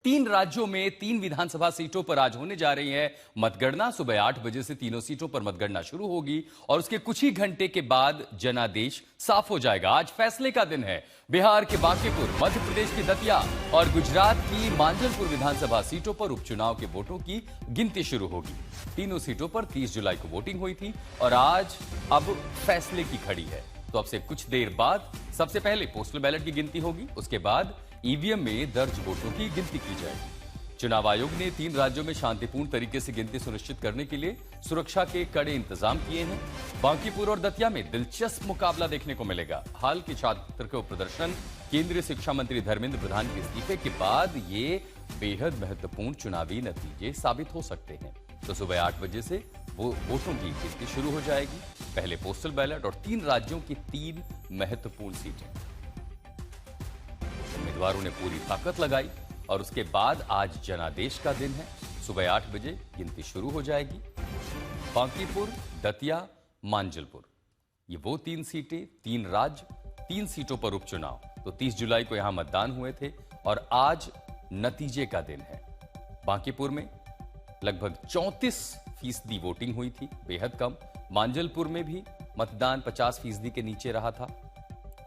तीन राज्यों में तीन विधानसभा सीटों पर आज होने जा रही है मतगणना। सुबह 8 बजे से तीनों सीटों पर मतगणना शुरू होगी और उसके कुछ ही घंटे के बाद जनादेश साफ हो जाएगा। आज फैसले का दिन है। बिहार के बांकीपुर, मध्य प्रदेश की दतिया और गुजरात की मांजलपुर विधानसभा सीटों पर उपचुनाव के वोटों की गिनती शुरू होगी। तीनों सीटों पर 30 जुलाई को वोटिंग हुई थी और आज अब फैसले की घड़ी है। तो अब से कुछ देर बाद सबसे पहले पोस्टल बैलेट की गिनती होगी, उसके बाद ईवीएम में दर्ज वोटों की गिनती की जाएगी। चुनाव आयोग ने तीन राज्यों में शांतिपूर्ण तरीके से गिनती सुनिश्चित करने के लिए सुरक्षा के कड़े इंतजाम किए हैं। बांकीपुर और दतिया में दिलचस्प मुकाबला देखने को मिलेगा। हाल के छात्र को प्रदर्शन, केंद्रीय शिक्षा मंत्री धर्मेंद्र प्रधान के इस्तीफे के बाद ये बेहद महत्वपूर्ण चुनावी नतीजे साबित हो सकते हैं। तो सुबह 8 बजे से वोटों की गिनती शुरू हो जाएगी। पहले पोस्टल बैलेट और तीन राज्यों की तीन महत्वपूर्ण सीटें। उम्मीदवारों ने पूरी ताकत लगाई और उसके बाद आज जनादेश का दिन है। सुबह 8 बजे गिनती शुरू हो जाएगी। बांकीपुर, दतिया, मांजलपुर, ये वो तीन सीटें, तीन राज्य, तीन सीटों पर उपचुनाव। तो 30 जुलाई को यहां मतदान हुए थे और आज नतीजे का दिन है। बांकीपुर में लगभग 34% वोटिंग हुई थी, बेहद कम। मांजलपुर में भी मतदान 50% के नीचे रहा था।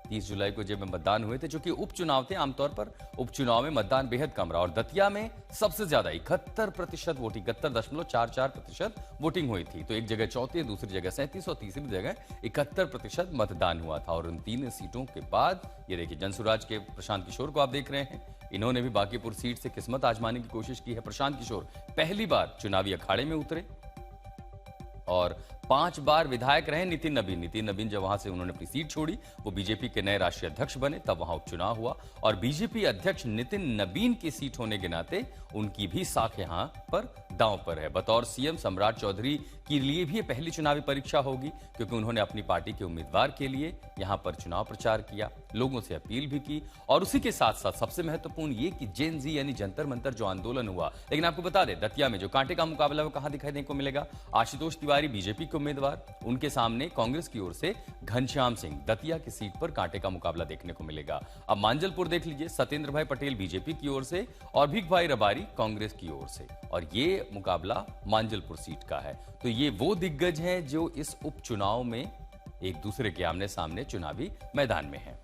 30 जुलाई को जब मतदान हुए थे, जो कि उपचुनाव थे, आमतौर पर उपचुनाव में मतदान बेहद कम रहा। और दतिया में सबसे ज्यादा 71% वोटिंग, 71.44% वोटिंग हुई थी। तो एक जगह 34, दूसरी जगह 37 और तीसरी जगह 71% मतदान हुआ था। और उन तीन सीटों के बाद ये देखिए, जनसुराज के प्रशांत किशोर को आप देख रहे हैं, इन्होंने भी बांकीपुर सीट से किस्मत आजमाने की कोशिश की है। प्रशांत किशोर पहली बार चुनावी अखाड़े में उतरे और 5 बार विधायक रहे। नितिन नबीन जब वहां से उन्होंने अपनी सीट छोड़ी, वो बीजेपी के नए राष्ट्रीय अध्यक्ष बने, तब वहां उपचुनाव हुआ। और बीजेपी अध्यक्ष नितिन नबीन की सीट होने के नाते उनकी भी साख यहां पर दांव पर है। बतौर सीएम सम्राट चौधरी के लिए भी ये पहली चुनावी परीक्षा होगी, क्योंकि उन्होंने अपनी पार्टी के उम्मीदवार के लिए यहां पर चुनाव प्रचार किया, लोगों से अपील भी की। और उसी के साथ साथ सबसे महत्वपूर्ण ये कि जेन जी यानी जंतर मंतर जो आंदोलन हुआ। लेकिन आपको बता दें, दतिया में जो कांटे का मुकाबला वो कहां दिखाई देने को मिलेगा। आशुतोष तिवारी बीजेपी के उम्मीदवार, उनके सामने कांग्रेस की ओर से घनश्याम सिंह। दतिया की सीट पर कांटे का मुकाबला देखने को मिलेगा। अब मांजलपुर देख लीजिए, सत्येंद्र भाई पटेल बीजेपी की ओर से और भीख भाई रबारी कांग्रेस की ओर से। और ये मुकाबला मांजलपुर सीट का है। तो ये वो दिग्गज हैं जो इस उपचुनाव में एक दूसरे के आमने सामने चुनावी मैदान में हैं।